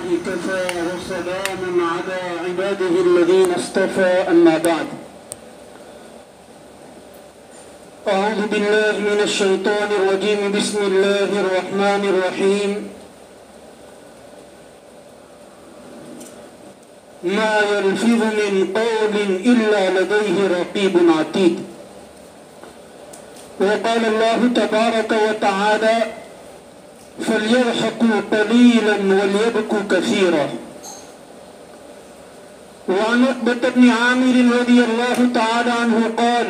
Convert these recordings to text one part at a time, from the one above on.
كفى وسلام على عباده الذين اصطفى أما بعد. أعوذ بالله من الشيطان الرجيم. بسم الله الرحمن الرحيم. ما يلفظ من قول إلا لديه رقيب عتيد. وقال الله تبارك وتعالى فليضحكوا قليلا وليبكوا كثيرا. وعن عقبة بن عامر رضي الله تعالى عنه قال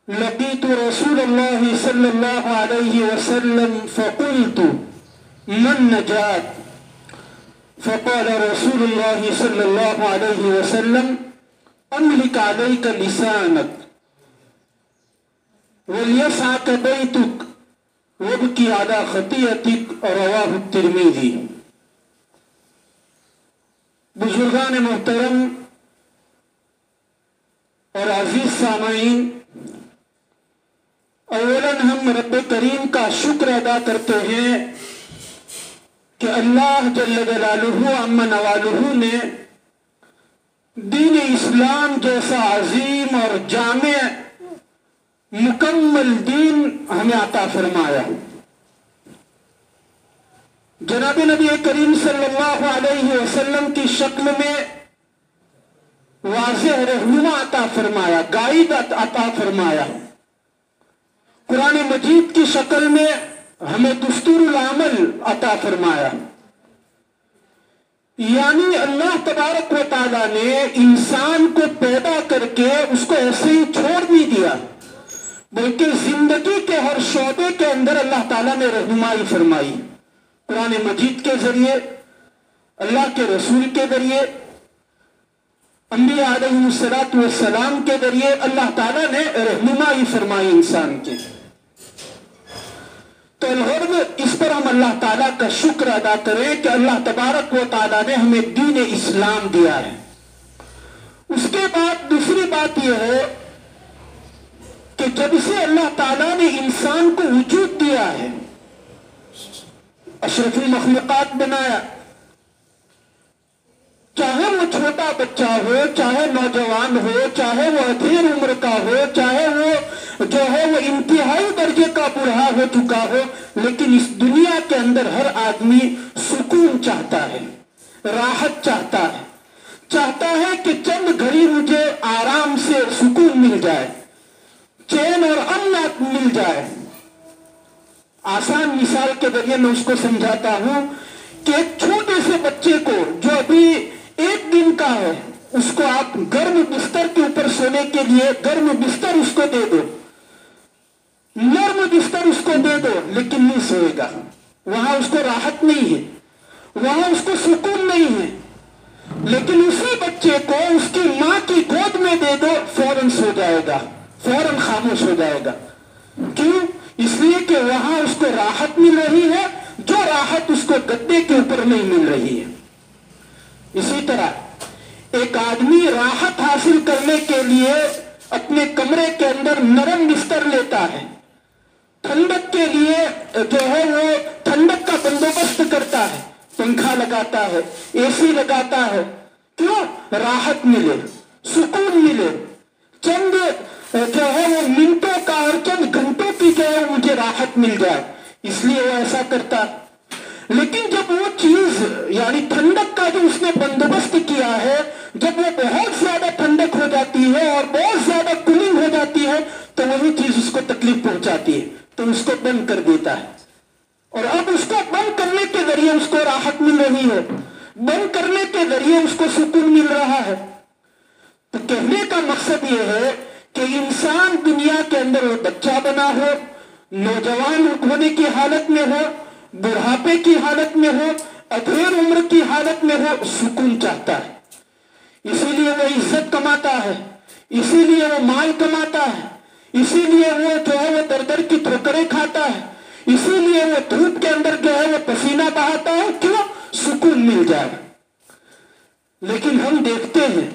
لقيت رسول الله صلى الله عليه وسلم فقلت ما النجاة؟ فقال رسول الله صلى الله عليه وسلم أملك عليك لسانك وليسعك بيتك وابكي على خطيئتك. رواه الترمذی. بزرگان محترم اور عزیز سامعین، اولاً ہم رب کریم کا شکر ادا کرتے ہیں کہ اللہ جل جلالہ عم نوالہ نے دین اسلام جیسا عظیم اور جامع مکمل دین ہمیں عطا فرمایا. جناب نبی کریم صلی اللہ علیہ وسلم کی شکل میں واضح رہنما عطا فرمایا، گائیڈ عطا فرمایا. قرآن مجید کی شکل میں ہمیں دستور العمل عطا فرمایا. یعنی اللہ تبارک و تعالیٰ نے انسان کو پیدا کر کے اس کو ایسے ہی چھوڑ نہیں دیا، بلکہ زندگی کے ہر شعبے کے اندر اللہ تعالیٰ نے رہنمائی فرمائی. قرآن مجید کے ذریعے، اللہ کے رسول کے ذریعے، انبیاء علیہ السلام کے ذریعے اللہ تعالیٰ نے رہنمائی فرمائی انسان کے. تو الغرض اس پر ہم اللہ تعالیٰ کا شکر ادا کریں کہ اللہ تبارک و تعالیٰ نے ہمیں دین اسلام دیا ہے. اس کے بعد دوسری بات یہ ہے کہ جب سے اللہ تعالیٰ نے انسان کو وجود دیا ہے، اشرف المخلوقات بنایا، چاہے وہ چھوٹا بچہ ہو، چاہے نوجوان ہو، چاہے وہ ادھیر عمر کا ہو، چاہے وہ جو ہے وہ انتہائی درجے کا بوڑھا ہو چکا ہو، لیکن اس دنیا کے اندر ہر آدمی سکون چاہتا ہے، راحت چاہتا ہے کہ چند گھڑی مجھے آرام سے سکون مل جائے، چین اور امن مل جائے. آسان مثال کے ذریعے میں اس کو سمجھاتا ہوں کہ ایک چھوٹے سے بچے کو جو ابھی 1 دن کا ہے، اس کو آپ گرم بستر کے اوپر سونے کے لیے گرم بستر اس کو دے دو، نرم بستر اس کو دے دو، لیکن نہیں سوئے گا. وہاں اس کو راحت نہیں ہے، وہاں اس کو سکون نہیں ہے. لیکن اسی بچے کو اس کی ماں کی گود میں دے دو، فوراً سو جائے گا، فوراً خاموش ہو جائے گا. کیوں؟ اس لیے کہ وہاں اس کو راحت مل رہی ہے، جو راحت اس کو گدے کے اوپر نہیں مل رہی ہے. اسی طرح ایک آدمی راحت حاصل کرنے کے لیے اپنے کمرے کے اندر نرم بستر لیتا ہے، ٹھنڈک کے لیے جو ہے وہ ٹھنڈک کا بندوبست کرتا ہے، پنکھا لگاتا ہے، اے سی لگاتا ہے. کیوں؟ راحت ملے، سکون ملے، چند جو ہے وہ منٹوں کا اور چند گھنٹوں کی جو ہے مجھے راحت مل جائے، اس لیے وہ ایسا کرتا. لیکن جب وہ چیز یعنی ٹھنڈک کا جو اس نے بندوبست کیا ہے، جب وہ بہت زیادہ ٹھنڈک ہو جاتی ہے اور بہت زیادہ کولنگ ہو جاتی ہے، تو وہی چیز اس کو تکلیف پہنچاتی ہے، تو اس کو بند کر دیتا ہے. اور اب اس کو بند کرنے کے ذریعے اس کو راحت مل رہی ہے، بند کرنے کے ذریعے اس کو سکون مل رہا ہے. تو کہنے کا مقصد یہ ہے کہ انسان دنیا کے اندر وہ بچہ بنا ہو، نوجوان ہونے کی حالت میں ہو، بڑھاپے کی حالت میں ہو، ادھیر عمر کی حالت میں ہو، سکون چاہتا ہے. اسی لیے وہ عزت کماتا ہے، اسی لیے وہ مال کماتا ہے، اسی لیے وہ جو ہے وہ در در کی ٹھوکریں کھاتا ہے، اسی لیے وہ دھوپ کے اندر جو ہے وہ پسینہ بہاتا ہے. کیوں؟ سکون مل جائے. لیکن ہم دیکھتے ہیں،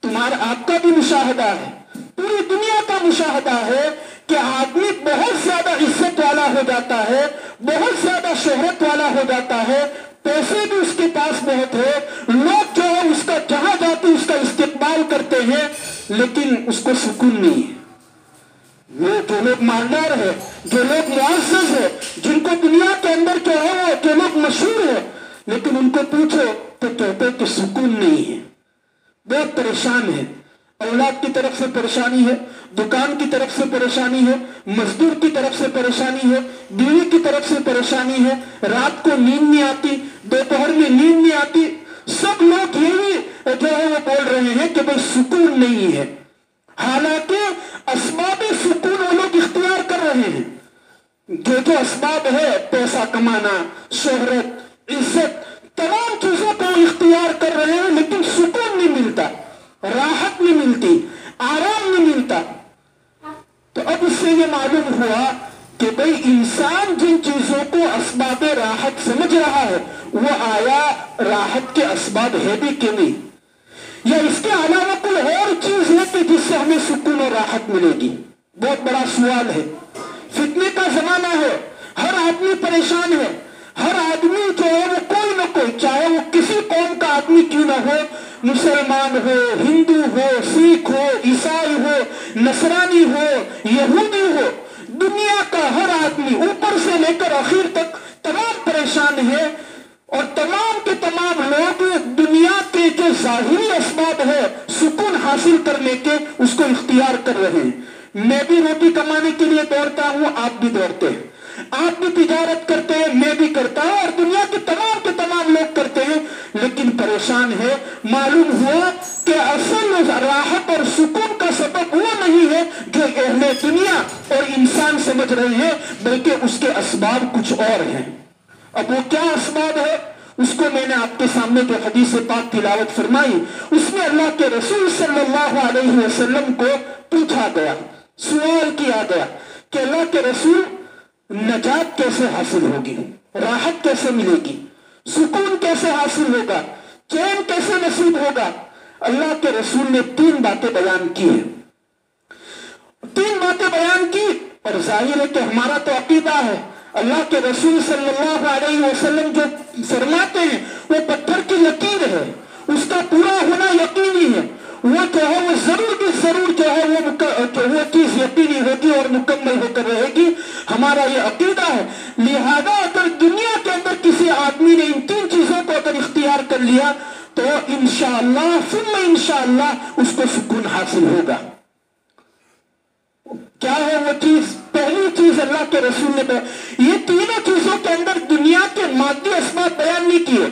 تمہارا آپ کا بھی مشاہدہ ہے، پوری دنیا کا مشاہدہ ہے کہ آدمی بہت زیادہ عزت والا ہو جاتا ہے، بہت زیادہ شہرت والا ہو جاتا ہے، पैसे भी उसके पास बहुत है, लोग जो है उसका जहां जाते उसका इस्तेमाल करते हैं, लेकिन उसको सुकून नहीं है। वो जो लोग मालदार है, जो लोग मुआज़्ज़ज़ है, जिनको दुनिया के अंदर जो है वो जो लोग मशहूर है, लेकिन उनको पूछो तो कहते हैं कि सुकून नहीं है, बहुत परेशान है। औलाद की तरफ से परेशानी है, दुकान की तरफ से परेशानी है, मजदूर की तरफ से परेशानी है, बीवी की तरफ से परेशानी है, रात को नींद नहीं आती, दोपहर में नींद नहीं आती। सब लोग यही जो है वो बोल रहे हैं कि भाई सुकून नहीं है। हालांकि असबाब सुकून वो लोग इख्तियार कर रहे हैं। जो असबाब है, पैसा कमाना, शोहरत, इज्जत, तमाम चीजों को इख्तियार कर रहे हैं, लेकिन सुकून नहीं मिलता, राहत नहीं मिलती, आराम नहीं मिलता। तो अब इससे ये मालूम हुआ कि भाई इंसान जिन चीजों को असबाब राहत समझ रहा है, वो आया राहत के असबाब है भी कि नहीं, या इसके अलावा कोई और चीज है कि जिससे हमें सुकून और राहत मिलेगी। बहुत बड़ा सवाल है। फितने का जमाना है, हर आदमी परेशान है, हर आदमी जो है वो कोई ना कोई, चाहे वो किसी कौम का आदमी क्यों ना हो, मुसलमान हो, हिंदू हो, सिख हो, ईसाई हो, नसरानी हो, यहूदी हो, दुनिया का हर आदमी ऊपर से लेकर आखिर तक तमाम परेशान है। और तमाम के तमाम लोग दुनिया के जो जाहिरी असबाब है सुकून हासिल करने के, उसको इख्तियार कर रहे हैं। मैं भी रोटी कमाने के लिए दौड़ता हूं, आप भी दौड़ते हैं, आप भी तिजारत करते हैं, मैं भी करता हूं, और दुनिया के तमाम लोग करते हैं, लेकिन परेशान है। मालूम हुआ कि असल राहत और सुकून का सबब वो नहीं है जो अहले दुनिया और इंसान समझ रहे हैं, बल्कि उसके असबाब कुछ और हैं। अब वो क्या असबाब है, उसको मैंने आपके सामने जो हदीस पाक तिलावत फरमाई, उसमें अल्लाह के रसूल सल्लल्लाहु अलैहि वसल्लम को पूछा गया, सवाल किया गया कि अल्लाह के रसूल, नजात कैसे हासिल होगी, राहत कैसे मिलेगी, सुकून कैसे हासिल होगा, चैन कैसे नसीब होगा। अल्लाह के रसूल ने 3 बातें बयान की है, 3 बातें बयान की। और जाहिर है कि हमारा तो अकीदा है, अल्लाह के रसूल सल्लल्लाहु अलैहि वसल्लम जो फरमाते हैं वो पत्थर की लकीर है, उसका पूरा होना यकीनी है। वो जो है वो जरूर की जरूर जो है वो चीज यकीनी होगी और मुकम्मल होकर रहेगी। हमारा ये अकीदा है। लिहाजा अगर दुनिया के अंदर किसी आदमी ने इन 3 चीजों को अगर इख्तियार कर लिया तो इंशाअल्लाह सुम्मा इंशाअल्लाह उसको सुकून हासिल होगा। क्या है वो चीज? पहली चीज अल्लाह के रसूल ने ये तीनों चीजों के अंदर दुनिया के मादी असबाब बयान नहीं किए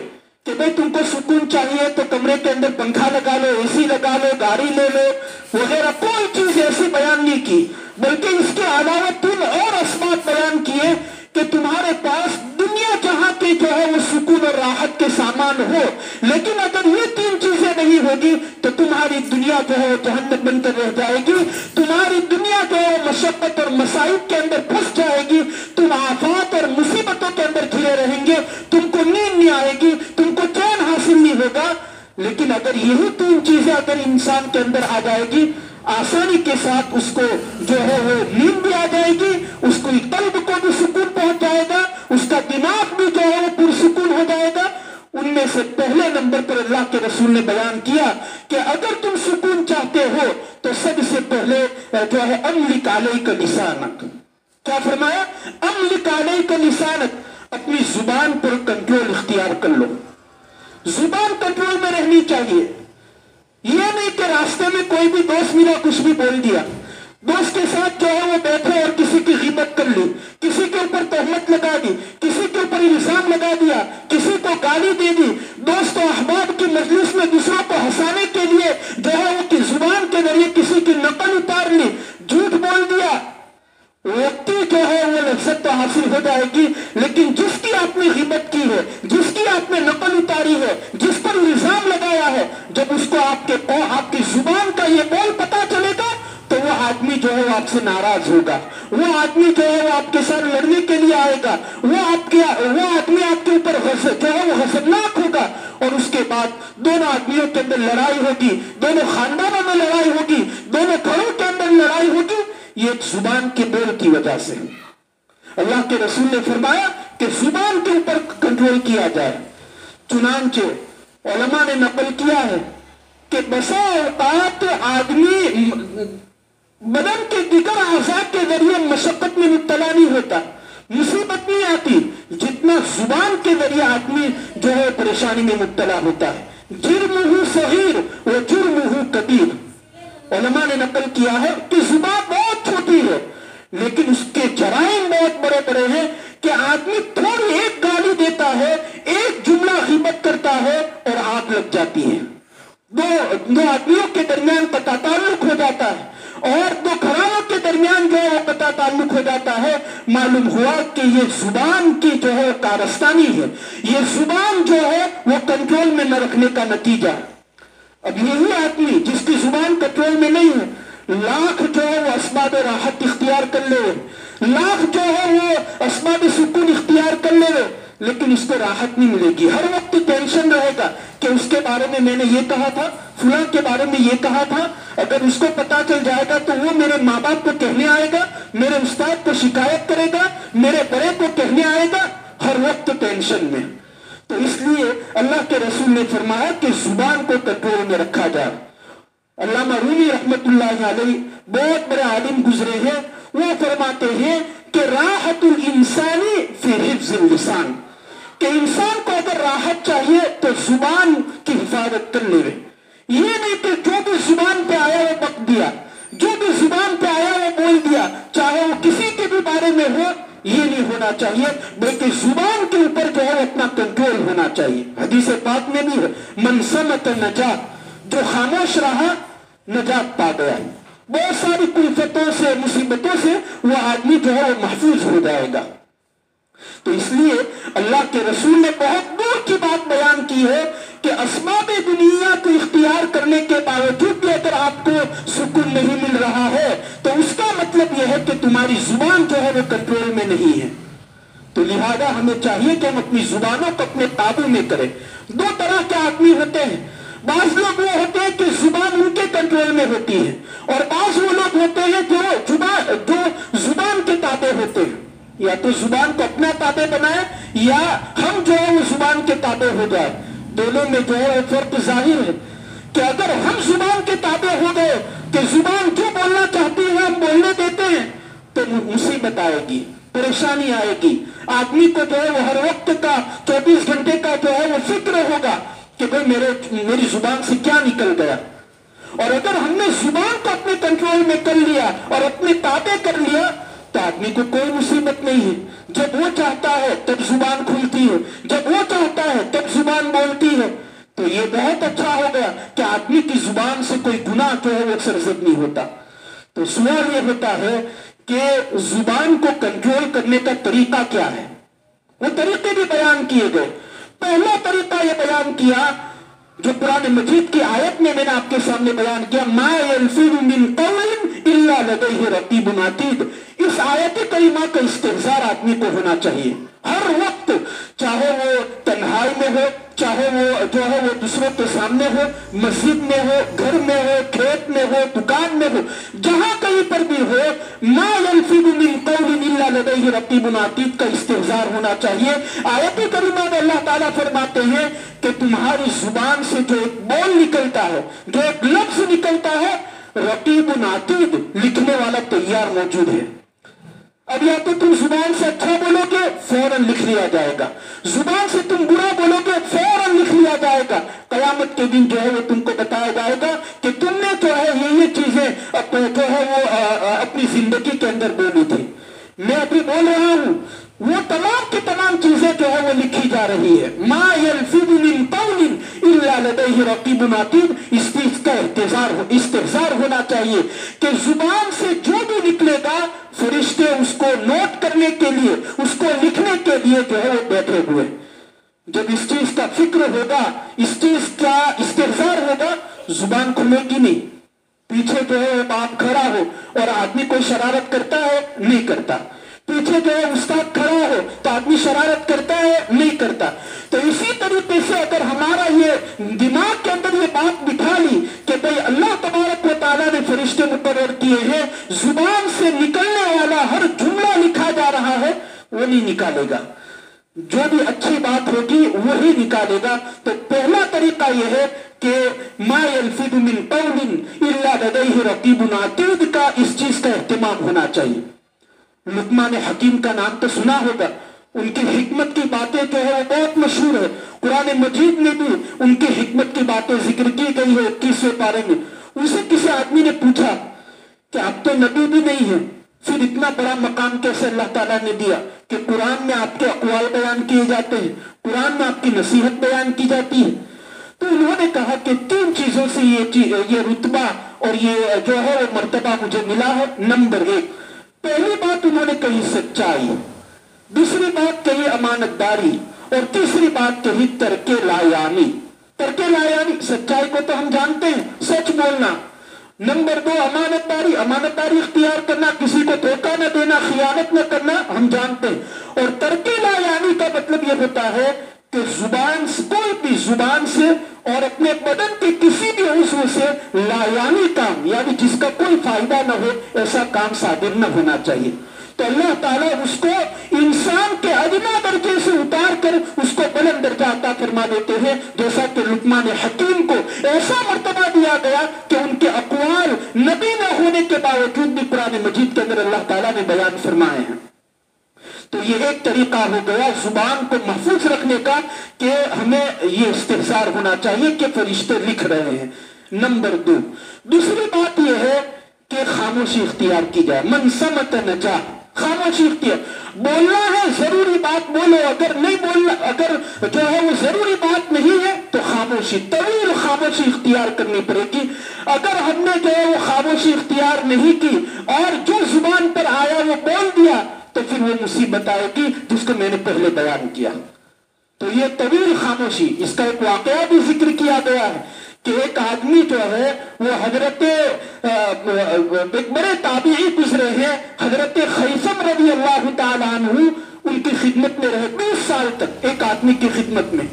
कि भाई तुमको सुकून चाहिए तो कमरे के अंदर पंखा लगा लो, एसी लगा लो, गाड़ी ले लो वगैरह, कोई चीज ऐसी बयान नहीं की, बल्कि इसके अलावा 3 और असबाब बयान किए कि तुम्हारे पास दुनिया जहां के जो है वो सुकून और राहत के सामान हो, लेकिन अगर ये 3 चीजें नहीं होगी तो तुम्हारी दुनिया जो है वो जहन्नम बनकर रह जाएगी, तुम्हारी दुनिया जो है मशक्कत और मसाइब के अंदर फंस जाएगी, तुम आफात और मुसीबतों के अंदर घिरे रहेंगे, तुमको नींद नहीं आएगी, तुमको चैन हासिल नहीं होगा। लेकिन अगर यही 3 चीजें अगर इंसान के अंदर आ जाएगी, आसानी के साथ उसको जो है वो नींद भी आ जाएगी, उसको कल्ब को भी सुकून पहुंच जाएगा, उसका दिमाग भी जो है वो पुरसुकून हो जाएगा। उनमें से पहले नंबर पर अल्लाह के रसूल ने बयान किया कि अगर तुम सुकून चाहते हो तो सबसे पहले जो है अमलिक अलैका लिसानक। क्या फरमाया? अमलिक अलैका लिसानक, अपनी जुबान पर कंट्रोल इख्तियार कर लो। जुबान कंट्रोल में रहनी चाहिए। ये नहीं कि रास्ते में कोई भी दोस्त मिला कुछ भी बोल दिया, दोस्त के साथ जो है वो बैठे और किसी की गिबत कर ली, किसी के ऊपर तहमत लगा दी, किसी के ऊपर इल्जाम लगा दिया, किसी को गाली दे दी, दोस्त और अहबाब की मजलिस में दूसरों को हंसाने के लिए जो है वो की जुबान के जरिए किसी की नकल उतार ली, झूठ बोल दिया, व्यक्ति जो है वो लज्जत तो हासिल हो जाएगी, लेकिन जिसकी आपने गिबत की है, जिसकी आपने नकल उतारी है, जिस पर इल्जाम लगाया है, जब उसको आपकी जुबान का ये बोल पता चलेगा तो वो आदमी जो है वो आपसे नाराज होगा, वो आदमी जो है वो आपके साथ लड़ने के लिए आएगा, वो आदमी आपके ऊपर जो है वो हसदनाक होगा, और उसके बाद दोनों आदमियों के अंदर लड़ाई होगी, दोनों खानदानों में लड़ाई होगी, दोनों घरों के अंदर लड़ाई होगी, ये जुबान के बोल की वजह से। अल्लाह के रसूल ने फरमाया कि जुबान के ऊपर कंट्रोल किया जाए। चुनांचे उलमा ने नकल किया है कि बसा औकात आदमी बदन के दिगर आज़ा के जरिए मशक्कत में मुब्तला नहीं होता, मुसीबत नहीं आती, जितना जुबान के जरिए आदमी जो है परेशानी में मुब्तला होता है। जुर्मुहु सगीर व जुर्मुहु कबीर। उलमा ने नकल किया है कि जुबान बहुत छोटी है लेकिन उसके जराइम बहुत बड़े बड़े हैं कि आदमी थोड़ी एक गाली देता है, एक जुमला गीबत करता है और आग लग जाती है। दो आदमियों के दरमियान कता ताल्लुक हो जाता है और दो घरानों के दरमियान जो है वो कता ताल्लुक हो जाता है। मालूम हुआ कि ये जुबान की जो है कारस्तानी है, ये जुबान जो है वो कंट्रोल में न रखने का नतीजा। अब यही आदमी जिसकी जुबान कंट्रोल में नहीं है, लाख जो है वो असबाब राहत इख्तियार कर ले, लाख जो है वो असबाब सुकून इख्तियार कर ले, लेकिन इसको राहत नहीं मिलेगी। हर वक्त टेंशन रहेगा कि उसके बारे में मैंने ये कहा था, फुलां के बारे में ये कहा था, अगर उसको पता चल जाएगा तो वो मेरे माँ बाप को कहने आएगा, मेरे उस्ताद को शिकायत करेगा, मेरे बड़े को कहने आएगा, हर वक्त टेंशन में। तो इसलिए अल्लाह के रसूल ने फरमाया कि जुबान को कंट्रोल में रखा जाए। अल्लामा रूमी रहमतुल्लाह अलैह बहुत बड़े आलिम गुजरे हैं, वो फरमाते हैं कि राहतुल इंसानी फी हिफ्ज़िल लिसान, कि इंसान को अगर राहत चाहिए तो जुबान की हिफाजत कर ले। ये नहीं कि जो भी जुबान पे आया वो बक दिया, जो भी जुबान पे आया वो बोल दिया, चाहे वो किसी के भी बारे में हो, ये नहीं होना चाहिए, बल्कि जुबान के ऊपर जो है अपना कंट्रोल होना चाहिए। हदीस पाक में भी है, मन समत नजात, जो खामोश रहा नजात पा गया। बहुत सारी कुल्फतों से, मुसीबतों से वो आदमी जो है वो महफूज हो जाएगा। तो इसलिए अल्लाह के रसूल ने बहुत दूर की बात बयान की है कि असबाब दुनिया को इख्तियार करने के बावजूद भी अगर आपको सुकून नहीं मिल रहा है तो उसका मतलब यह है कि तुम्हारी जुबान जो है वो कंट्रोल में नहीं है। तो लिहाजा हमें चाहिए कि हम अपनी जुबानों को अपने काबू में करें। दो तरह के आदमी होते हैं, बाज लोग वो होते हैं कि जुबान उनके कंट्रोल में होती है और बाज वो लोग होते हैं जो जुबान के ताबे होते हैं। या तो जुबान को अपना ताबे बनाए या हम जो है वो जुबान के ताबे हो जाए। दोनों में जो है वो फर्क जाहिर है कि अगर हम जुबान के ताबे हो गए कि जुबान जो बोलना चाहती है हम बोलने देते हैं तो मुसीबत आएगी, परेशानी आएगी। आदमी को जो है वो हर वक्त का 24 घंटे का जो है वो फिक्र होगा कि भाई मेरी जुबान से क्या निकल गया। और अगर हमने जुबान को अपने कंट्रोल में कर लिया और अपने ताबे कर लिया तो आदमी को कोई मुसीबत नहीं है। जब वो चाहता है तब जुबान खुलती है, जब वो चाहता है तब जुबान बोलती है। तो ये बहुत अच्छा हो गया कि आदमी की जुबान से कोई गुनाह जो है वो सरजद नहीं होता। तो सवाल ये होता है कि जुबान को कंट्रोल करने का तरीका क्या है। वो तरीके भी बयान किए गए। पहला तरीका ये बयान किया जो कुरान मजीद की आयत में मैंने आपके सामने बयान किया, मा यल्फिज़ु मिन क़ौलिन इल्ला लदैहि रक़ीबुन अतीद। इस आयत करीमा का इस्तेज़ार आदमी को होना चाहिए हर वक्त, चाहे वो तन्हाई में हो, चाहे वो जो है वो दूसरों के सामने हो, मस्जिद में हो, घर में हो, खेत में हो, दुकान में हो, जहां कहीं पर भी हो, मा यल्फिज़ु मिन क़ौलिन इल्ला लदैहि रक़ीबुन अतीद का इस्तेज़ार होना चाहिए। आयत करीमा में अल्लाह ताला फरमाते हैं कि तुम्हारी जुबान से जो एक बोल निकलता है, जो एक लफ्ज निकलता है, रक़ीबुन अतीद, लिखने वाला तैयार मौजूद है। अब या तो तुम जुबान से अच्छा बोलोगे फौरन लिख लिया जाएगा, जुबान से तुम बुरा बोलोगे फौरन लिख लिया जाएगा। कयामत के दिन जो है वो तुमको बताया जाएगा कि तुमने जो है ये चीजें जो है वो अपनी जिंदगी के अंदर बोली थी। मैं अभी बोल रहा हूं वो तमाम की तमाम चीजें जो है वो लिखी जा रही है। मा यल्फिज़ु मिन क़ौलिन इल्ला लदैहि रक़ीबुन अतीद। इस चीज का इस्तेज़ार होना चाहिए कि जुबान से जो भी निकलेगा फरिश्ते उसको नोट करने के लिए, उसको लिखने के लिए जो है वो बैठे हुए। जब इस चीज का फिक्र होगा, इस चीज का इस्तेज़ार होगा, जुबान खुलेगी नहीं। पीछे जो है बाप खड़ा हो और आदमी कोई शरारत करता है, नहीं करता। पीछे जो है उस्ताद खड़ा हो तो आदमी शरारत करता है, नहीं करता। तो इसी तरीके से अगर हमारा ये दिमाग के अंदर ये बात बिठा ली कि भाई अल्लाह तबारक व तआला ने फरिश्ते मुकर्रर किए हैं, जुबान से निकलने वाला हर जुमला लिखा जा रहा है, वो नहीं निकालेगा। जो भी अच्छी बात होगी वही निकालेगा। तो पहला तरीका यह है कि मा यल्फिदु मिन कौलिन इल्ला लदैहि रकीबुन अतीद का इस चीज का एहतिमाम होना चाहिए। लुकमान हकीम का नाम तो सुना होगा, उनकी हिकमत की बातें जो है वो बहुत मशहूर है। कुरान मजीद में भी उनकी हिकमत की बातें जिक्र की गई है 21वें पारे में। उनसे किसी आदमी ने पूछा कि आप तो नबी भी नहीं है, फिर इतना बड़ा मकाम कैसे अल्लाह ताला ने दिया कि कुरान में आपके अक़वाल बयान किए जाते हैं, कुरान में आपकी नसीहत बयान की जाती है। तो उन्होंने कहा कि 3 चीजों से ये रुतबा और ये जो है वो मर्तबा मुझे मिला है। नंबर 1, पहली बात उन्होंने कही सच्चाई, दूसरी बात कही अमानतदारी और तीसरी बात कही तर्के लायानी। तर्के लायानी, सच्चाई को तो हम जानते हैं, सच बोलना। नंबर 2 अमानतदारी, अमानतदारी इख्तियार करना, किसी को धोखा न देना, खियानत न करना, हम जानते हैं। और तर्के लायानी का मतलब यह होता है कि जुबान से, कोई भी जुबान से और अपने बदन के किसी भी उज़्व से लायानी काम, यानी जिसका कोई फायदा न हो, ऐसा काम सादिर न होना चाहिए। तो अल्लाह ताला उसको इंसान के अदना दर्जे से उतार कर उसको बुलंद दर्जा अता फरमा देते हैं। जैसा कि लुकमान हकीम को ऐसा मर्तबा दिया गया कि उनके अक़वाल नबी न होने के बावजूद भी कुरान मजीद के अंदर अल्लाह ताला ने बयान फरमाए हैं। तो ये एक तरीका हो गया जुबान को महफूज रखने का कि हमें ये इस्तिहज़ार होना चाहिए कि फरिश्ते लिख रहे हैं। नंबर 2, दूसरी बात यह है कि खामोशी इख्तियार की जाए। मन समत नजा, खामोशी इख्तियार, बोलना है जरूरी बात बोलो, अगर नहीं बोलना, अगर जो है वो जरूरी बात नहीं है तो खामोशी, तवील खामोशी इख्तियार करनी पड़ेगी। अगर हमने जो है वो खामोशी इख्तियार नहीं की और जो जुबान पर आया वो बोल दिया तो फिर वो मुसीबत आएगी जिसको मैंने पहले बयान किया। तो ये तवील खामोशी, इसका एक वाकया भी जिक्र किया गया है कि एक आदमी जो है वो हजरत एक बड़े ताबीई गुजरे हैं, हजरत खैसम रज़ी अल्लाह ताला अन्हु, उनकी खिदमत में रहे 20 साल तक, एक आदमी की खिदमत में।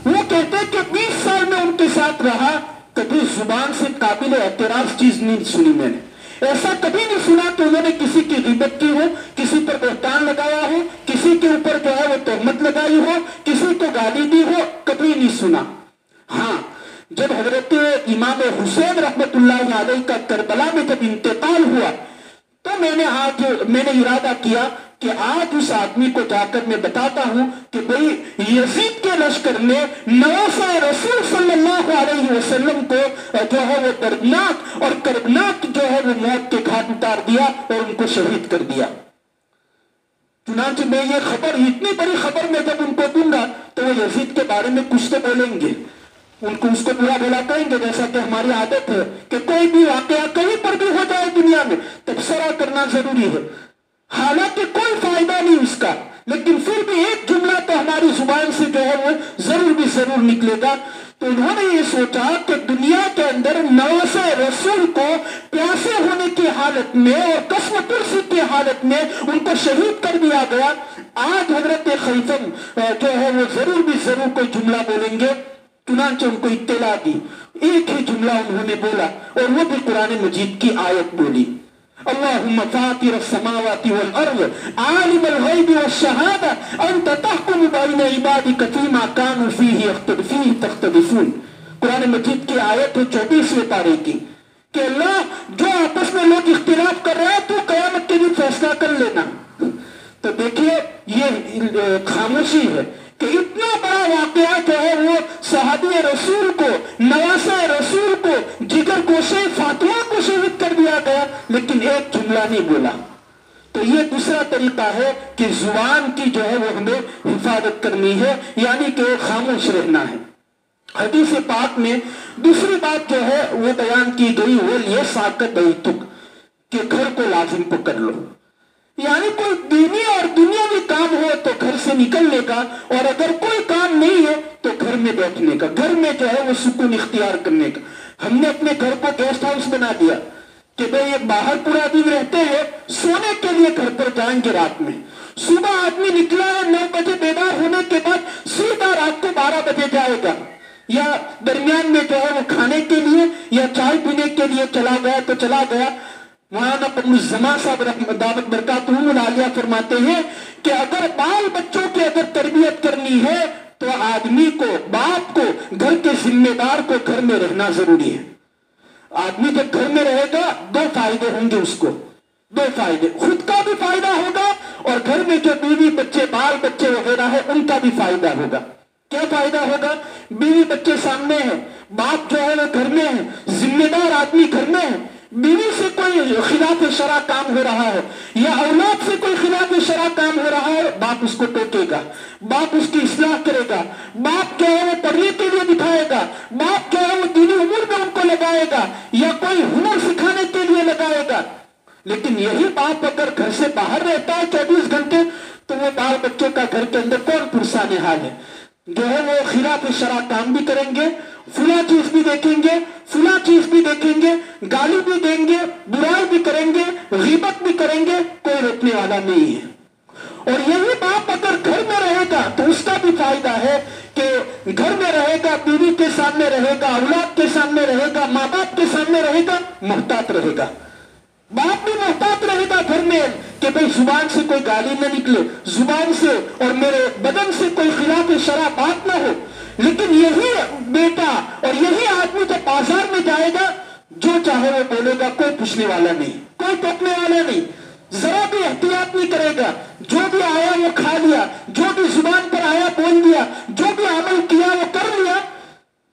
वो कहते कि 20 साल में उनके साथ रहा, कभी जुबान से काबिल एतराज चीज नहीं सुनी मैंने। ऐसा कभी नहीं सुना कि उन्होंने किसी की गिबत की हो, किसी पर बहतान लगाया हो, किसी के ऊपर जो है वो तहमत लगाई हो, किसी को गाली दी हो, कभी नहीं सुना। हाँ, जब हजरत इमाम हुसैन रहमतुल्लाह अलैह का करबला में जब इंतकाल हुआ तो मैंने इरादा किया कि आज उस आदमी को जाकर मैं बताता हूं कि भाई यजीद के लश्कर ने नवासा रसूल सल्लल्लाहु अलैहि वसल्लम को जो है वो दर्दनाक और कर्बनाक जो है वो मौत के घाट उतार दिया और उनको शहीद कर दिया। चुनांचे मैं ये खबर, इतनी बड़ी खबर मैं जब उनको दूंगा तो वो यजीद के बारे में कुछ तो बोलेंगे, उनको उसको बुरा भला कहेंगे, जैसा कि हमारी आदत है कि कोई भी वाकया कहीं पर भी हो जाए दुनिया में तबसरा करना जरूरी है, हालांकि कोई फायदा नहीं उसका, लेकिन फिर भी एक जुमला तो हमारी जुबान से जो है वो जरूर भी जरूर निकलेगा। तो उन्होंने ये सोचा कि दुनिया के अंदर नवासे रसूल को प्यासे होने की हालत में और कसम कुर्सी की हालत में उनको शहीद कर दिया गया। आज हजरत खैसम जो है वो जरूर भी जरूर कोई जुमला बोलेंगे। चुनांचे उनको इत्तला दी, एक ही जुमला उन्होंने बोला और वो भी कुरान मजीद की आयत बोली, अल्लाहुम्मा फातिर अस्समावाति वल अर्द आलिमल गैबि वश्शहादा अंत तहकुमु बैन इबादिक फीमा कानू फीही तख्तलिफून। कुरान मजीद की आयत है 24वें पारे की कि अल्लाह, जो आपस में लोग इख्तिलाफ कर रहे हैं तू कयामत के दिन फैसला कर लेना। तो देखिए ये खामोशी है कि इतना बड़ा वाकया जो है वो सहाबी रसूल को, नवासा रसूल को, जिगर गोशे फातिमा को शहीद कर दिया गया, लेकिन एक जुमला नहीं बोला। तो ये दूसरा तरीका है कि जुबान की जो है वो हमें हिफाजत करनी है, यानी कि खामोश रहना है। हदीस पाक में दूसरी बात जो है वो बयान की गई वो ये साकत बैतुक कि घर को लाजिम पकड़ लो, यानी कोई दीनी और दुनियावी काम हो तो घर से निकलने का, और अगर कोई काम नहीं है तो घर में बैठने का, घर में जो है वो सुकून इख्तियार करने का। हमने अपने घर को गेस्ट हाउस बना दिया कि भाई बाहर पूरा दिन रहते हैं, सोने के लिए घर पर जाएंगे रात में। सुबह आदमी निकला है 9 बजे, बेदार होने के बाद सीधा रात को 12 बजे जाएगा, या दरमियान में जो है वो खाने के लिए या चाय पीने के लिए चला गया तो चला गया। مولانا قمرالزمان صاحب دعوت برکاتہم العالیہ فرماتے ہیں کہ اگر بال بچوں کی اگر تربیت کرنی ہے تو آدمی کو، باپ کو، گھر کے ذمہ دار کو گھر میں رہنا ضروری ہے۔ آدمی جب گھر میں رہے گا دو فائدے ہوں گے اس کو، دو فائدے، خود کا بھی فائدہ ہوگا اور گھر میں جو بیوی بچے بال بچے وغیرہ ہے ان کا بھی فائدہ ہوگا۔ کیا فائدہ ہوگا؟ بیوی بچے سامنے ہیں، باپ جو ہے وہ گھر میں ہے، ذمہ دار آدمی گھر میں ہے، بیوی سے کوئی خلاف شرع کام ہو رہا ہے یا اولاد سے کوئی خلاف شرع کام ہو رہا ہے، باپ اس کو ٹوکے گا، باپ اس کی اصلاح کرے گا، باپ جو ہے وہ پڑھنے کے لیے دکھائے گا، باپ جو ہے وہ دینی امور میں ان کو لگائے گا یا کوئی ہنر سکھانے کے لیے لگائے گا۔ لیکن یہی باپ اگر گھر سے باہر رہتا ہے 24 گھنٹے تو وہ بال بچوں کا گھر کے اندر کون پرسان حال ہے؟ جو ہے وہ خلاف شرع کام بھی کریں گے، فلاں چیز بھی دیکھیں گے، فلاں چیز بھی دیکھیں گے، گالی بھی دیں گے، برائی بھی کریں گے، غیبت بھی کریں گے، کوئی روکنے والا نہیں ہے۔ اور یہی باپ اگر گھر میں رہے گا تو اس کا بھی فائدہ ہے کہ گھر میں رہے گا، بیوی کے سامنے رہے گا، اولاد کے سامنے رہے گا، ماں باپ کے سامنے رہے گا، محتاط رہے گا۔ باپ بھی محتاط رہے گا گھر میں کہ بھئی زبان سے کوئی گالی نہ نکلے، زبان سے اور میرے بدن سے کوئی خلاف شرع بات نہ ہو۔ لیکن یہی بیٹا اور یہی آدمی جب بازار میں جائے گا جو چاہے وہ بولے گا، کوئی پوچھنے والا نہیں، کوئی ٹوکنے والا نہیں، ذرا بھی احتیاط نہیں کرے گا، جو بھی آیا وہ کھا لیا، جو بھی زبان پر آیا بول دیا، جو بھی عمل کیا وہ کر لیا۔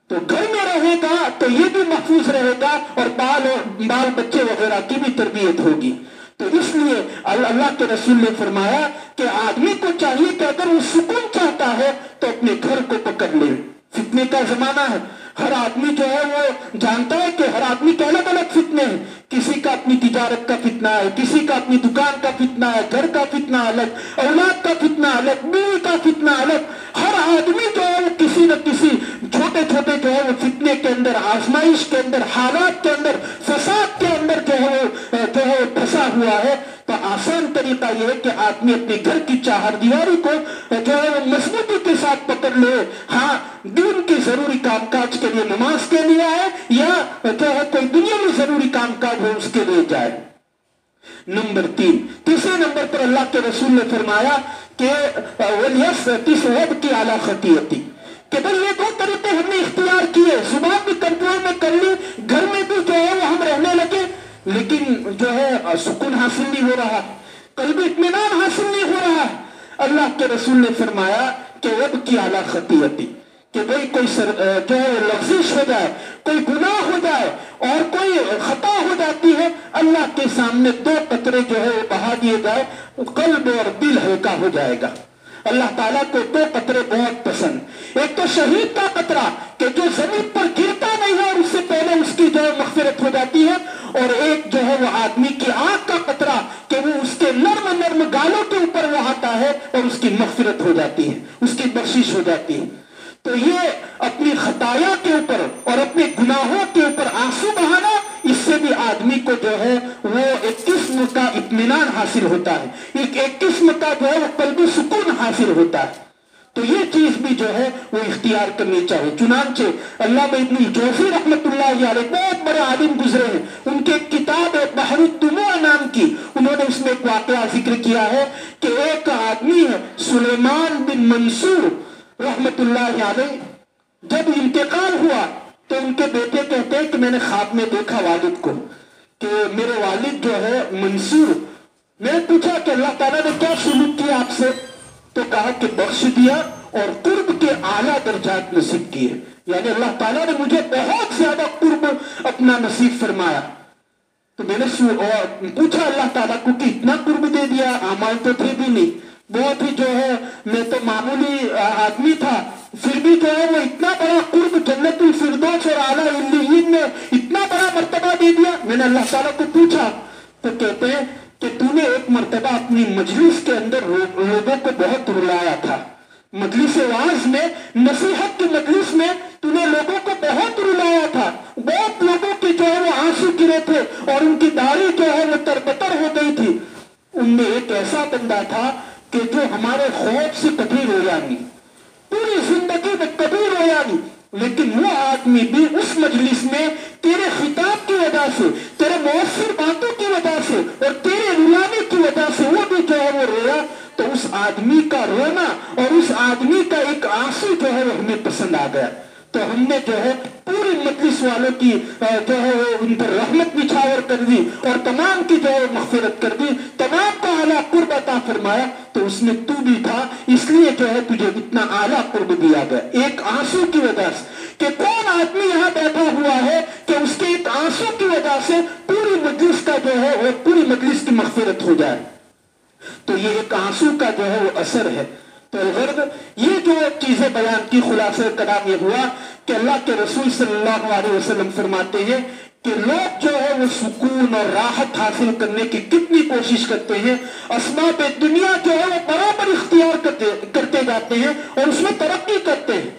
تو گھر میں رہے گا تو یہ بھی محفوظ رہے گا اور بال بچے وغیرہ کی بھی تربیت ہوگی۔ تو اس لیے اللہ کے رسول نے فرمایا کہ آدمی کو چاہیے کہ اگر وہ سکون چاہتا ہے تو اپنے گھر کو پکڑ لے۔ فتنے کا زمانہ ہے، ہر آدمی جو ہے وہ جانتا ہے کہ ہر آدمی کے الگ الگ فتنے ہیں، کسی کا اپنی تجارت کا فتنہ ہے، کسی کا اپنی دکان کا فتنہ ہے، گھر کا فتنہ الگ، اولاد کا فتنہ الگ، بیوی کا فتنہ الگ۔ ہر آدمی جو ہے وہ کسی نہ کسی چھوٹے چھوٹے جو ہے وہ فتنے کے اندر، آزمائش کے اندر، حالات کے اندر، فساد کے اندر جو ہے وہ پھنسا ہوا ہے۔ تو آسان طریقہ یہ ہے کہ آدمی اپنے گھر کی چہار دیواری کو جو ہے وہ مضبوطی کے ساتھ پکڑ لے۔ ہاں دین کے ضروری کام کاج کے لیے نماز کے لیے آئے یا جو ہے کوئی دنیا میں ضروری کام کاج ہو اس کے لیے جائے۔ نمبر 3، تیسرے نمبر پر اللہ کے رسول نے فرمایا کہ وَلْيَسْتِسْوَبْكِ عَلَى خَطِيَتِي، کہ بھئی یہ 2 طریقے ہم نے اختیار کیے، زبان بھی کنٹرول میں کر لی، گھر میں بھی جو ہے وہ ہم رہنے لگے، لیکن جو ہے سکون حاصل نہیں ہو رہا، قلبی اطمینان حاصل نہیں ہو رہا۔ اللہ کے رسول نے فرمایا کہ وَبْكِ عَلَى خَطِيَتِي، کہ بھئی کوئی جو ہے لغزش ہو جائے، کوئی گناہ ہو جائے اور کوئی خطا ہو جاتی ہے، اللہ کے سامنے 2 قطرے جو ہے وہ بہا دیے جائے، قلب اور دل ہلکا ہو جائے گا۔ اللہ تعالیٰ کو 2 قطرے بہت پسند، ایک تو شہید کا قطرہ کہ جو زمین پر گرتا نہیں ہے اور اس سے پہلے اس کی جو ہے مغفرت ہو جاتی ہے، اور ایک جو ہے وہ آدمی کی آنکھ کا قطرہ کہ وہ اس کے نرم نرم گالوں کے اوپر وہ آتا ہے اور اس کی مغفرت ہو جاتی ہے، اس کی بخشش ہو جاتی ہے۔ تو یہ اپنی خطایا کے اوپر اور اپنے گناہوں کے اوپر آنسو بہانا، اس سے بھی آدمی کو جو ہے وہ ایک قسم کا اطمینان حاصل ہوتا ہے، ایک قسم کا جو ہے وہ قلبی سکون حاصل ہوتا ہے۔ تو یہ چیز بھی جو ہے وہ اختیار کرنی چاہیے۔ چنانچہ علامہ ابن الجوزی رحمۃ اللہ علیہ بہت بڑے عالم گزرے ہیں، ان کے ایک کتاب ہے بحر الدموع نام کی، انہوں نے اس میں ایک واقعہ ذکر کیا ہے کہ ایک آدمی ہے سلیمان بن منصور رحمت اللہ علیہ، جب انتقال ہوا تو ان کے بیٹے کہتے ہیں کہ میں نے خواب میں دیکھا والد کو کہ میرے والد جو ہے منصور، میں نے پوچھا کہ اللہ تعالیٰ نے کیا سلوک کیا آپ سے؟ تو کہا کہ بخش دیا اور قرب کے اعلیٰ درجات نصیب کیے، یعنی اللہ تعالیٰ نے مجھے بہت زیادہ قرب اپنا نصیب فرمایا۔ تو میں نے پوچھا اللہ تعالیٰ کو کہ اتنا قرب دے دیا، اعمال تو تھے بھی نہیں، بہت ہی جو ہے میں تو معمولی آدمی تھا، پھر بھی جو ہے وہ اتنا بڑا قرب جنت الفردوس اور اعلیٰ علیین میں اتنا بڑا مرتبہ دے دیا۔ میں نے اللہ تعالیٰ کو پوچھا تو کہتے ہیں کہ تو نے ایک مرتبہ اپنی مجلس کے اندر لوگوں کو بہت رلایا تھا، مجلس واعظ میں، نصیحت کی مجلس میں تو نے لوگوں کو بہت رلایا تھا، بہت لوگوں کی جو ہے وہ آنسو گرے تھے اور ان کی داڑھی جو ہے وہ تربتر ہو گئی تھی۔ ان میں ایک ایسا بندہ تھا کہ جو ہمارے خوف سے کبھی رویا نہیں، پوری زندگی میں کبھی رویا نہیں، لیکن وہ آدمی بھی اس مجلس میں تیرے خطاب کی وجہ سے، تیرے مؤثر باتوں کی وجہ पसंद आ गया। तो हमने जो है पूरी मजलिस वालों की जो है उन पर रहमत निछावर कर दी और तमाम की जो है मग़फ़िरत कर दी, तमाम को आला कुर्ब अता फरमाया। तो उसमें तू भी था, इसलिए जो है तुझे इतना आला कुर्ब दिया गया, एक आंसू की वजह से। कि कौन आदमी यहाँ बैठा हुआ है कि उसके एक आंसू की वजह से पूरी मजलिस का जो है वो पूरी मजलिस की मग़फ़िरत हो जाए। तो ये एक आंसू का जो है वो असर है। तो गर्द ये जो चीजें बयान की, खुलासा कलाम ये हुआ कि अल्लाह के रसूल सल्लल्लाहु अलैहि वसल्लम फरमाते हैं कि लोग जो है वो सुकून और राहत हासिल करने की कितनी कोशिश करते हैं, अस्बाब दुनिया जो है वो बराबर इख्तियार करते जाते हैं और उसमें तरक्की करते हैं।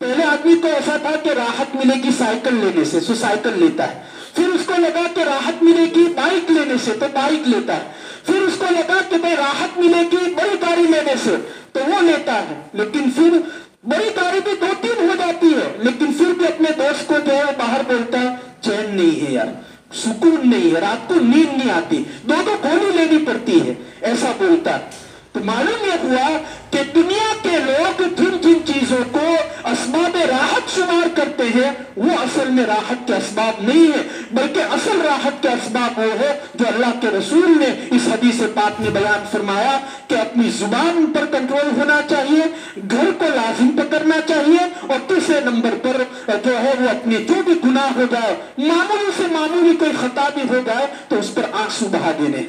पहले आदमी को ऐसा था कि राहत मिलेगी साइकिल लेने से, सो साइकिल लेता है। फिर उसको लगा कि राहत मिलेगी बाइक लेने से, तो बाइक लेता है। फिर उसको लगा कि भाई राहत मिलेगी बड़ी गाड़ी लेने से, तो वो लेता है। लेकिन फिर बड़ी गाड़ी भी 2-3 हो जाती है, लेकिन फिर भी अपने दोस्त को जो है बाहर बोलता है चैन नहीं है यार, सुकून नहीं है, रात को नींद नहीं आती, 2-2 गोली लेनी पड़ती है, ऐसा बोलता है। तो मालूम यह हुआ कि दुनिया के लोग जिन जिन चीजों को असबाब राहत शुमार करते हैं वो असल में राहत के असबाब नहीं है, बल्कि असल राहत के असबाब वो है जो अल्लाह के रसूल ने इस हदीस पाक में बयान फरमाया कि अपनी जुबान पर कंट्रोल होना चाहिए, घर को लाजिम पकड़ना चाहिए, और तीसरे नंबर पर जो है वो अपने जो भी गुनाह हो जाए, मामूली से मामूली कोई खता भी हो जाए तो उस पर आंसू बहा देने।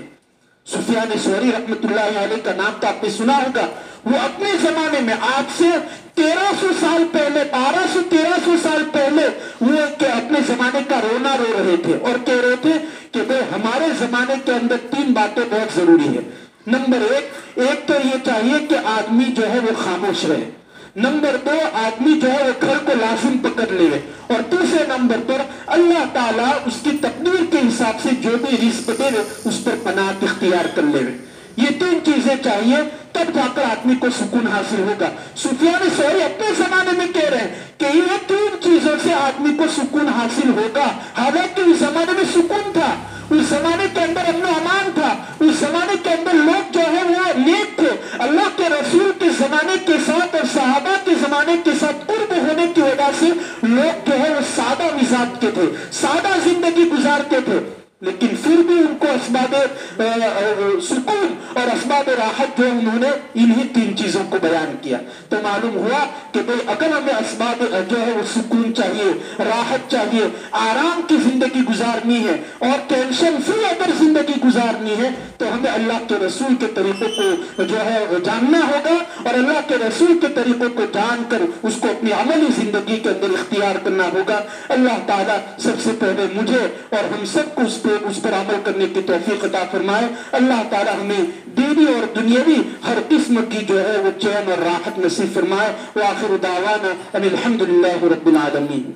सुफियान सौरी रहमतुल्लाह अलैह का नाम तो आपने सुना होगा। वो अपने जमाने में आज से 1300 साल पहले, 1200-1300 साल पहले वो के अपने जमाने का रोना रो रहे थे और कह रहे थे कि भाई हमारे जमाने के अंदर 3 बातें बहुत जरूरी है। नंबर एक तो ये चाहिए कि आदमी जो है वो खामोश रहे। नंबर 2, आदमी जो है वो घर को लाजिम पकड़ ले। और तीसरे नंबर पर अल्लाह ताला उसकी तकदीर के हिसाब से जो भी रिस्क दे उस पर पनाह इख्तियार कर ले। ये 3 चीजें चाहिए, तब जाकर आदमी को सुकून हासिल होगा। सुफियान सौरी अपने जमाने में कह रहे हैं कि ये 3 चीजों से आदमी को सुकून हासिल होगा। हालांकि उस जमाने में सुकून था, उस जमाने के अंदर अमन अमान था, उस जमाने के अंदर लोग जो है वो नेक थे। अल्लाह के रसूल के जमाने के साथ और सहाबा के जमाने के साथ कुर्ब होने की वजह से लोग जो है वो सादा मिजाज के थे, सादा जिंदगी गुजारते थे। लेकिन फिर भी उनको असबाब सुकून और असबाब राहत जो उन्होंने इन्हीं 3 चीजों को बयान किया। तो मालूम हुआ कि भाई अगर हमें असबाब जो है वो सुकून चाहिए, राहत चाहिए, आराम की जिंदगी गुजारनी है और टेंशन फ्री अगर जिंदगी गुजारनी है, तो हमें अल्लाह के रसूल के तरीकों को जो है वो जानना होगा और अल्लाह के रसूल के तरीकों को जानकर उसको अपनी अमली जिंदगी के अंदर इख्तियार करना होगा। अल्लाह ताला सबसे पहले मुझे और हम सबको उस पर अमल करने की तौफीक अता फरमाए। अल्लाह ताला हमें दीनी और दुनियावी हर किस्म की जो है वो चैन और राहत नसीब फरमाए। व आखिर दावाना अनिल हम्दुलिल्लाहि रब्बिल आलमीन।